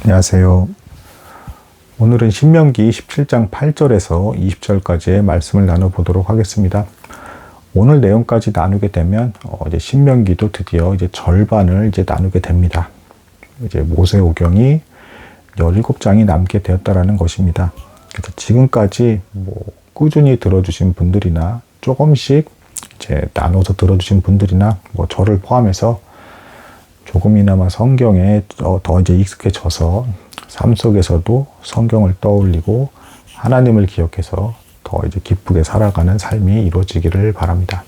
안녕하세요. 오늘은 신명기 17장 8절에서 20절까지의 말씀을 나눠보도록 하겠습니다. 오늘 내용까지 나누게 되면 이제 신명기도 드디어 이제 절반을 이제 나누게 됩니다. 이제 모세오경이 17장이 남게 되었다라는 것입니다. 그래서 지금까지 꾸준히 들어주신 분들이나 조금씩 이제 나눠서 들어주신 분들이나 저를 포함해서 조금이나마 성경에 더 이제 익숙해져서 삶 속에서도 성경을 떠올리고 하나님을 기억해서 더 이제 기쁘게 살아가는 삶이 이루어지기를 바랍니다.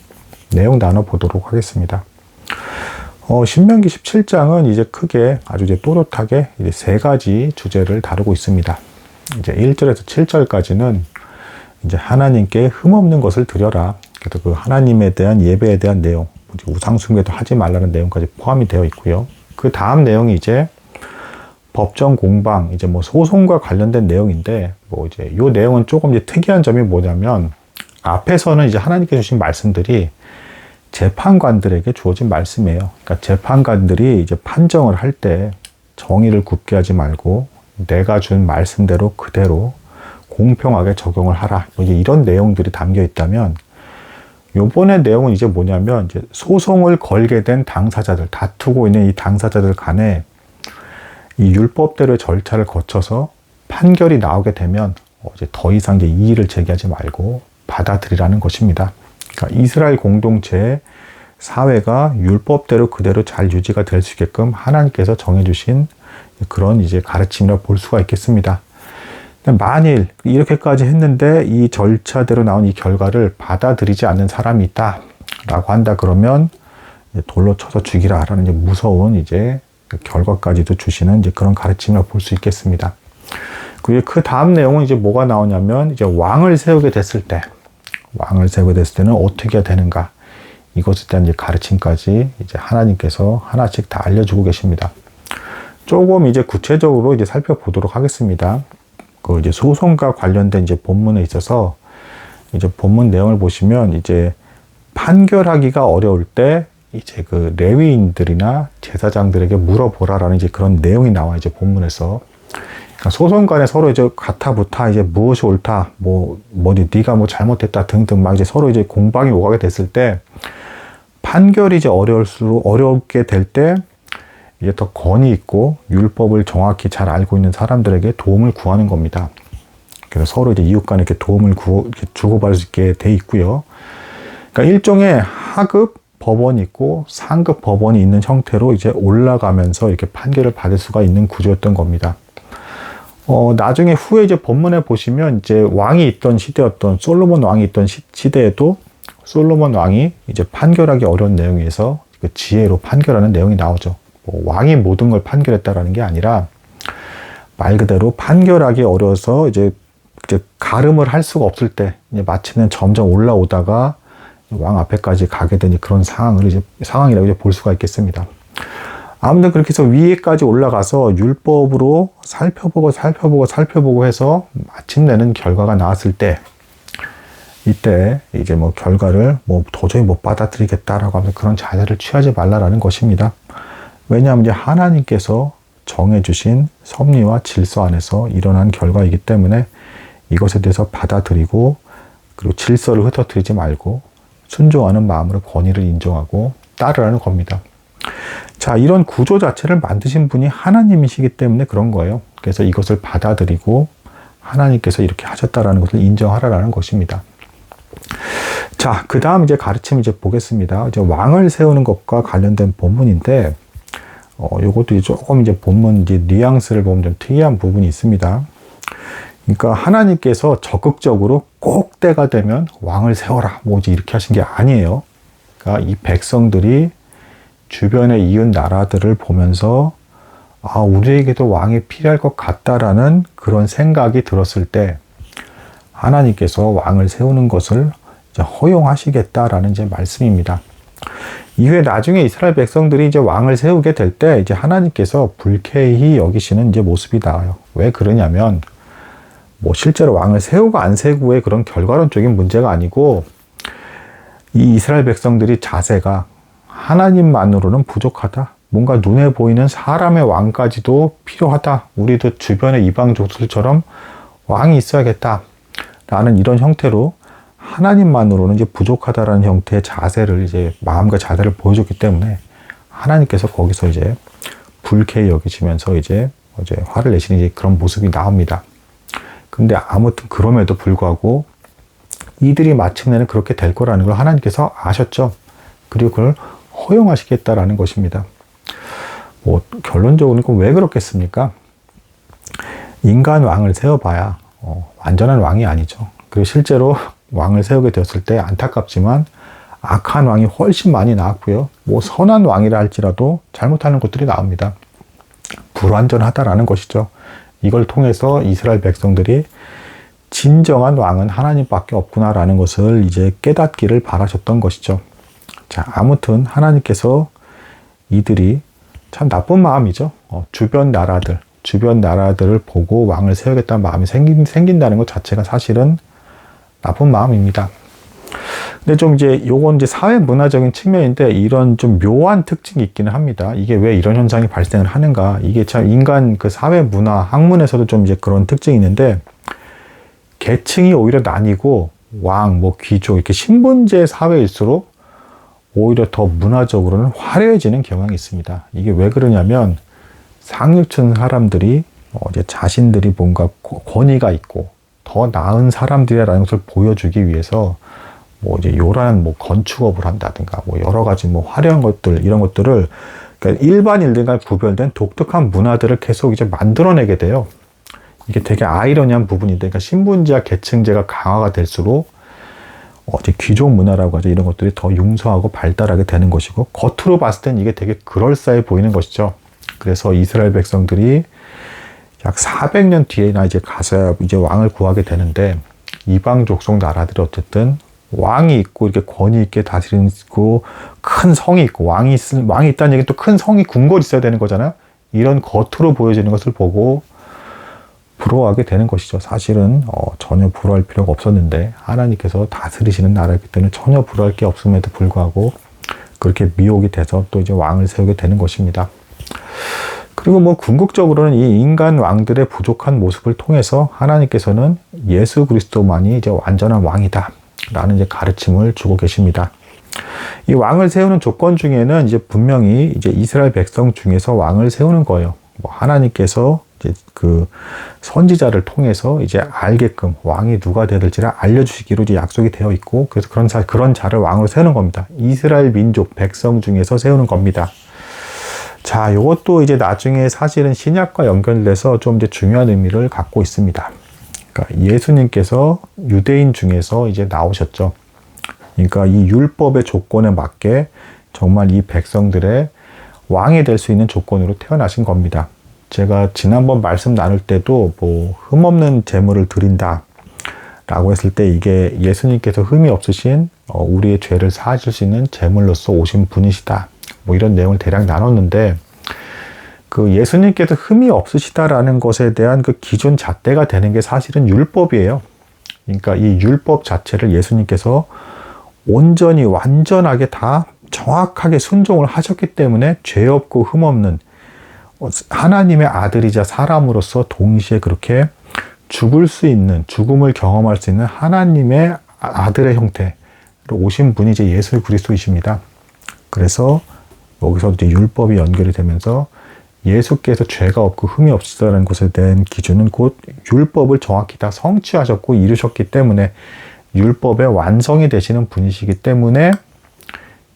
내용 나눠보도록 하겠습니다. 신명기 17장은 이제 크게 아주 이제 또렷하게 이제 세 가지 주제를 다루고 있습니다. 이제 1절에서 7절까지는 이제 하나님께 흠없는 것을 드려라. 그래서 그 하나님에 대한 예배에 대한 내용, 우상숭배도 하지 말라는 내용까지 포함이 되어 있고요. 그 다음 내용이 이제 법정 공방, 이제 소송과 관련된 내용인데, 이제 요 내용은 조금 이제 특이한 점이 뭐냐면, 앞에서는 이제 하나님께 주신 말씀들이 재판관들에게 주어진 말씀이에요. 그러니까 재판관들이 이제 판정을 할 때 정의를 굽게 하지 말고 내가 준 말씀대로 그대로 공평하게 적용을 하라. 이제 이런 내용들이 담겨 있다면, 요번의 내용은 이제 뭐냐면, 이제 소송을 걸게 된 당사자들, 다투고 있는 이 당사자들 간에 이 율법대로의 절차를 거쳐서 판결이 나오게 되면 이제 더 이상 이제 이의를 제기하지 말고 받아들이라는 것입니다. 그러니까 이스라엘 공동체의 사회가 율법대로 그대로 잘 유지가 될 수 있게끔 하나님께서 정해주신 그런 이제 가르침이라 볼 수가 있겠습니다. 만일 이렇게까지 했는데 이 절차대로 나온 이 결과를 받아들이지 않는 사람이 있다라고 한다 그러면 돌로 쳐서 죽이라라는 이제 무서운 이제 결과까지도 주시는 이제 그런 가르침을 볼 수 있겠습니다. 그리고 그 다음 내용은 이제 뭐가 나오냐면 이제 왕을 세우게 됐을 때는 어떻게 해야 되는가, 이것에 대한 이제 가르침까지 이제 하나님께서 하나씩 다 알려주고 계십니다. 조금 이제 구체적으로 이제 살펴보도록 하겠습니다. 그 이제 소송과 관련된 이제 본문에 있어서 이제 본문 내용을 보시면 이제 판결하기가 어려울 때 이제 그 레위인들이나 제사장들에게 물어보라라는 이제 그런 내용이 나와 이제 본문에서. 그러니까 소송 간에 서로 이제 가타부타 이제 무엇이 옳다, 네가 잘못했다 등등 막 이제 서로 이제 공방이 오가게 됐을 때 판결이 이제 어렵게 될 때 이제 더 권위 있고 율법을 정확히 잘 알고 있는 사람들에게 도움을 구하는 겁니다. 그래서 서로 이제 이웃 간에 이렇게 도움을 주고받을 수 있게 돼 있고요. 그러니까 일종의 하급 법원이 있고 상급 법원이 있는 형태로 이제 올라가면서 이렇게 판결을 받을 수가 있는 구조였던 겁니다. 나중에 후에 이제 본문에 보시면 이제 왕이 있던 시대였던 솔로몬 왕이 있던 시대에도 솔로몬 왕이 이제 판결하기 어려운 내용에서 그 지혜로 판결하는 내용이 나오죠. 왕이 모든 걸 판결했다라는 게 아니라 말 그대로 판결하기 어려워서 이제 가름을 할 수가 없을 때 이제 마침내 점점 올라오다가 왕 앞에까지 가게 된 그런 상황이라고 이제 볼 수가 있겠습니다. 아무튼 그렇게 해서 위에까지 올라가서 율법으로 살펴보고 해서 마침내는 결과가 나왔을 때, 이때 이제 결과를 도저히 못 받아들이겠다라고 하면서 그런 자세를 취하지 말라라는 것입니다. 왜냐하면 이제 하나님께서 정해주신 섭리와 질서 안에서 일어난 결과이기 때문에 이것에 대해서 받아들이고, 그리고 질서를 흩어뜨리지 말고 순종하는 마음으로 권위를 인정하고 따르라는 겁니다. 자, 이런 구조 자체를 만드신 분이 하나님이시기 때문에 그런 거예요. 그래서 이것을 받아들이고 하나님께서 이렇게 하셨다라는 것을 인정하라라는 것입니다. 자, 그 다음 이제 가르침 이제 보겠습니다. 이제 왕을 세우는 것과 관련된 본문인데, 요것도 조금 이제 본문 이제 뉘앙스를 보면 좀 특이한 부분이 있습니다. 그러니까 하나님께서 적극적으로 꼭 때가 되면 왕을 세워라, 이렇게 하신 게 아니에요. 그러니까 이 백성들이 주변의 이웃 나라들을 보면서 우리에게도 왕이 필요할 것 같다라는 그런 생각이 들었을 때 하나님께서 왕을 세우는 것을 이제 허용하시겠다라는 이제 말씀입니다. 이후에 나중에 이스라엘 백성들이 이제 왕을 세우게 될 때 이제 하나님께서 불쾌히 여기시는 이제 모습이 나와요. 왜 그러냐면 실제로 왕을 세우고 안 세우고의 그런 결과론적인 문제가 아니고, 이 이스라엘 백성들이 자세가 하나님만으로는 부족하다, 뭔가 눈에 보이는 사람의 왕까지도 필요하다. 우리도 주변의 이방 족속들처럼 왕이 있어야겠다. 라는 이런 형태로 하나님만으로는 이제 부족하다라는 형태의 자세를 이제 마음과 자세를 보여줬기 때문에 하나님께서 거기서 이제 불쾌히 여기시면서 이제 화를 내시는 이제 그런 모습이 나옵니다. 근데 아무튼 그럼에도 불구하고 이들이 마침내는 그렇게 될 거라는 걸 하나님께서 아셨죠. 그리고 그걸 허용하시겠다라는 것입니다. 뭐 결론적으로는 왜 그렇겠습니까? 인간 왕을 세워봐야 완전한 왕이 아니죠. 그리고 실제로 왕을 세우게 되었을 때 안타깝지만 악한 왕이 훨씬 많이 나왔고요. 뭐 선한 왕이라 할지라도 잘못하는 것들이 나옵니다. 불완전하다라는 것이죠. 이걸 통해서 이스라엘 백성들이 진정한 왕은 하나님밖에 없구나라는 것을 이제 깨닫기를 바라셨던 것이죠. 자, 아무튼 하나님께서 이들이 참 나쁜 마음이죠. 주변 나라들을 보고 왕을 세우겠다는 마음이 생긴다는 것 자체가 사실은 나쁜 마음입니다. 근데 좀 요건 사회 문화적인 측면인데 이런 좀 묘한 특징이 있기는 합니다. 이게 왜 이런 현상이 발생을 하는가? 이게 참 인간 그 사회 문화 학문에서도 좀 그런 특징이 있는데 계층이 오히려 나뉘고 왕, 뭐 귀족 이렇게 신분제 사회일수록 오히려 더 문화적으로는 화려해지는 경향이 있습니다. 이게 왜 그러냐면 상류층 사람들이 자신들이 뭔가 권위가 있고 더 나은 사람들이라는 것을 보여주기 위해서 요란한 건축업을 한다든가 여러 가지 화려한 것들 이런 것들을 그러니까 일반인들과 구별된 독특한 문화들을 계속 이제 만들어내게 돼요. 이게 되게 아이러니한 부분인데, 그러니까 신분제와 계층제가 강화가 될수록 귀족 문화라고 하죠. 이런 것들이 더 융성하고 발달하게 되는 것이고, 겉으로 봤을 땐 이게 되게 그럴싸해 보이는 것이죠. 그래서 이스라엘 백성들이 약 400년 뒤에나 이제 가서야 이제 왕을 구하게 되는데, 이방 족속 나라들이 어쨌든 왕이 있고 이렇게 권위 있게 다스리고 큰 성이 있고 왕이 있다는 얘기는 또 큰 성이 궁궐이 있어야 되는 거잖아요. 이런 겉으로 보여지는 것을 보고 부러워하게 되는 것이죠. 사실은 전혀 부러워할 필요가 없었는데 하나님께서 다스리시는 나라이기 때문에 전혀 부러워할 게 없음에도 불구하고 그렇게 미혹이 돼서 또 이제 왕을 세우게 되는 것입니다. 그리고 궁극적으로는 이 인간 왕들의 부족한 모습을 통해서 하나님께서는 예수 그리스도만이 이제 완전한 왕이다 라는 이제 가르침을 주고 계십니다. 이 왕을 세우는 조건 중에는 이제 분명히 이제 이스라엘 백성 중에서 왕을 세우는 거예요. 하나님께서 이제 그 선지자를 통해서 이제 알게끔 왕이 누가 되야 될지를 알려주시기로 이제 약속이 되어 있고, 그래서 그런 자를 왕으로 세우는 겁니다. 이스라엘 민족 백성 중에서 세우는 겁니다. 자, 이것도 이제 나중에 사실은 신약과 연결돼서 좀 이제 중요한 의미를 갖고 있습니다. 그러니까 예수님께서 유대인 중에서 이제 나오셨죠. 그러니까 이 율법의 조건에 맞게 정말 이 백성들의 왕이 될 수 있는 조건으로 태어나신 겁니다. 제가 지난번 말씀 나눌 때도 흠없는 제물을 드린다 라고 했을 때 이게 예수님께서 흠이 없으신 우리의 죄를 사하실 수 있는 제물로서 오신 분이시다. 이런 내용을 대략 나눴는데, 그 예수님께서 흠이 없으시다라는 것에 대한 그 기준 잣대가 되는 게 사실은 율법이에요. 그러니까 이 율법 자체를 예수님께서 온전히 완전하게 다 정확하게 순종을 하셨기 때문에 죄 없고 흠 없는 하나님의 아들이자 사람으로서 동시에 그렇게 죽을 수 있는, 죽음을 경험할 수 있는 하나님의 아들의 형태로 오신 분이 이제 예수 그리스도이십니다. 그래서 여기서 이제 율법이 연결이 되면서 예수께서 죄가 없고 흠이 없으시다는 것에 대한 기준은 곧 율법을 정확히 다 성취하셨고 이루셨기 때문에 율법의 완성이 되시는 분이시기 때문에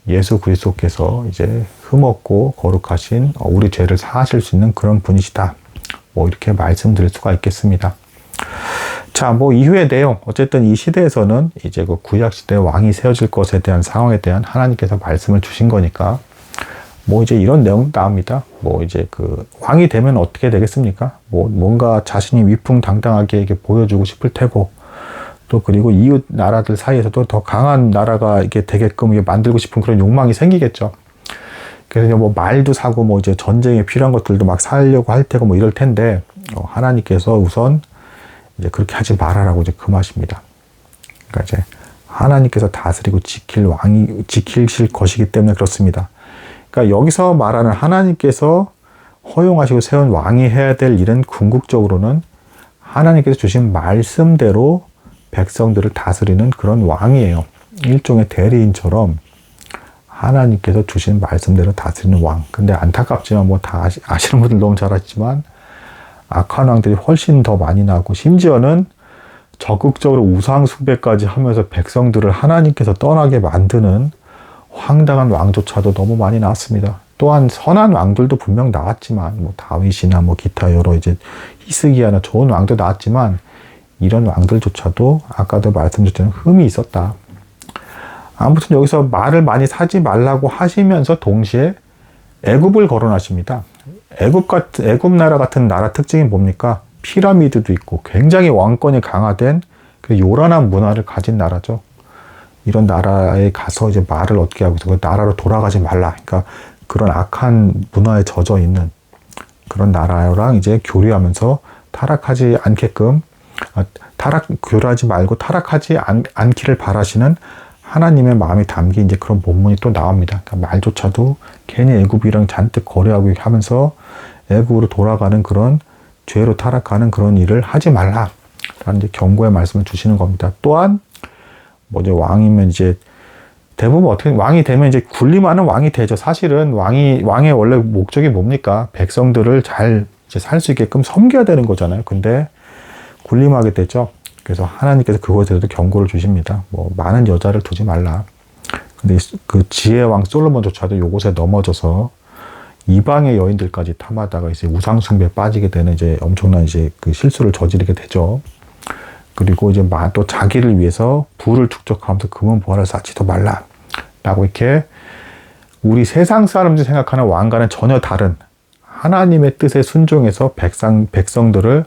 예수 그리스도께서 이제 흠없고 거룩하신 우리 죄를 사하실 수 있는 그런 분이시다. 이렇게 말씀드릴 수가 있겠습니다. 자, 이후의 내용. 어쨌든 이 시대에서는 이제 그 구약 시대 왕이 세워질 것에 대한 상황에 대한 하나님께서 말씀을 주신 거니까 이제 이런 내용 나옵니다. 이제 그 왕이 되면 어떻게 되겠습니까? 뭔가 자신이 위풍당당하게 이렇게 보여주고 싶을 테고, 또 그리고 이웃 나라들 사이에서도 더 강한 나라가 이렇게 되게끔 만들고 싶은 그런 욕망이 생기겠죠. 그래서 말도 사고 이제 전쟁에 필요한 것들도 막 사려고 할 테고 이럴 텐데, 하나님께서 우선 이제 그렇게 하지 말아라고 이제 금하십니다. 그러니까 이제 하나님께서 다스리고 지키실 것이기 때문에 그렇습니다. 그러니까 여기서 말하는 하나님께서 허용하시고 세운 왕이 해야 될 일은 궁극적으로는 하나님께서 주신 말씀대로 백성들을 다스리는 그런 왕이에요. 일종의 대리인처럼 하나님께서 주신 말씀대로 다스리는 왕. 근데 안타깝지만 뭐 다 아시는 분들 너무 잘 아시지만 악한 왕들이 훨씬 더 많이 나고 심지어는 적극적으로 우상 숭배까지 하면서 백성들을 하나님께서 떠나게 만드는 황당한 왕조차도 너무 많이 나왔습니다. 또한 선한 왕들도 분명 나왔지만 뭐 다윗이나 뭐 기타 여러 이제 히스기야나 좋은 왕도 나왔지만 이런 왕들조차도 아까도 말씀드렸던 흠이 있었다. 아무튼 여기서 말을 많이 사지 말라고 하시면서 동시에 애굽을 거론하십니다. 애굽 나라 같은 나라 특징이 뭡니까? 피라미드도 있고 굉장히 왕권이 강화된 그 요란한 문화를 가진 나라죠. 이런 나라에 가서 이제 말을 어떻게 하고 그 나라로 돌아가지 말라. 그러니까 그런 악한 문화에 젖어 있는 그런 나라랑 이제 교류하면서 타락하지 않게끔 교류하지 말고 타락하지 않기를 바라시는 하나님의 마음이 담긴 이제 그런 본문이 또 나옵니다. 그러니까 말조차도 괜히 애굽이랑 잔뜩 거래하고 하면서 애굽으로 돌아가는 그런 죄로 타락하는 그런 일을 하지 말라라는 이제 경고의 말씀을 주시는 겁니다. 또한 뭐 이제 왕이면 이제 대부분 어떻게 왕이 되면 이제 군림하는 왕이 되죠. 사실은 왕의 원래 목적이 뭡니까? 백성들을 잘 이제 살 수 있게끔 섬겨야 되는 거잖아요. 근데 군림하게 되죠. 그래서 하나님께서 그거에 대해서도 경고를 주십니다. 뭐 많은 여자를 두지 말라. 근데 그 지혜 왕 솔로몬조차도 요것에 넘어져서 이방의 여인들까지 탐하다가 이제 우상숭배에 빠지게 되는 이제 엄청난 이제 그 실수를 저지르게 되죠. 그리고 이제 또 자기를 위해서 부를 축적하면서 금은 보화를 쌓지도 말라. 라고 이렇게 우리 세상 사람들이 생각하는 왕과는 전혀 다른 하나님의 뜻에 순종해서 백성들을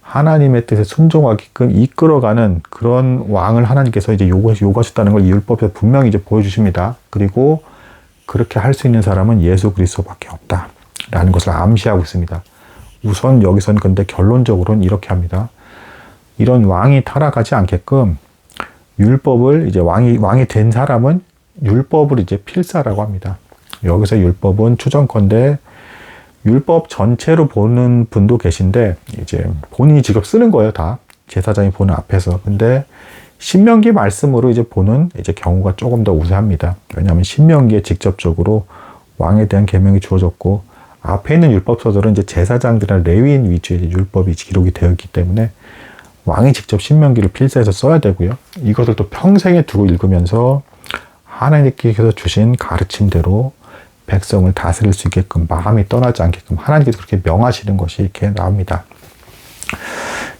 하나님의 뜻에 순종하게끔 이끌어가는 그런 왕을 하나님께서 이제 요구하셨다는 걸 이 율법에서 분명히 이제 보여주십니다. 그리고 그렇게 할 수 있는 사람은 예수 그리스도밖에 없다. 라는 것을 암시하고 있습니다. 우선 여기서는 근데 결론적으로는 이렇게 합니다. 이런 왕이 타락하지 않게끔 율법을 이제 왕이 된 사람은 율법을 이제 필사라고 합니다. 여기서 율법은 추정컨대 율법 전체로 보는 분도 계신데 이제 본인이 직접 쓰는 거예요, 다. 제사장이 보는 앞에서. 근데 신명기 말씀으로 이제 보는 이제 경우가 조금 더 우세합니다. 왜냐하면 신명기에 직접적으로 왕에 대한 계명이 주어졌고 앞에 있는 율법서들은 이제 제사장들이나 레위인 위주의 율법이 기록이 되어 있기 때문에 왕이 직접 신명기를 필사해서 써야 되고요. 이것을 또 평생에 두고 읽으면서 하나님께서 주신 가르침대로 백성을 다스릴 수 있게끔 마음이 떠나지 않게끔 하나님께서 그렇게 명하시는 것이 이렇게 나옵니다.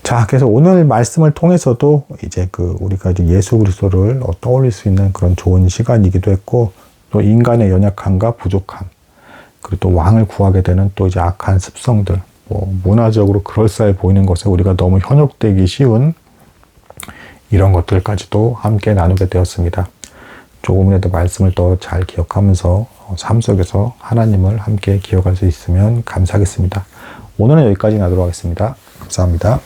자, 그래서 오늘 말씀을 통해서도 이제 우리가 이제 예수 그리스도를 떠올릴 수 있는 그런 좋은 시간이기도 했고, 또 인간의 연약함과 부족함, 그리고 또 왕을 구하게 되는 또 이제 악한 습성들, 뭐 문화적으로 그럴싸해 보이는 것에 우리가 너무 현혹되기 쉬운 이런 것들까지도 함께 나누게 되었습니다. 조금이라도 말씀을 더 잘 기억하면서 삶 속에서 하나님을 함께 기억할 수 있으면 감사하겠습니다. 오늘은 여기까지 나도록 하겠습니다. 감사합니다.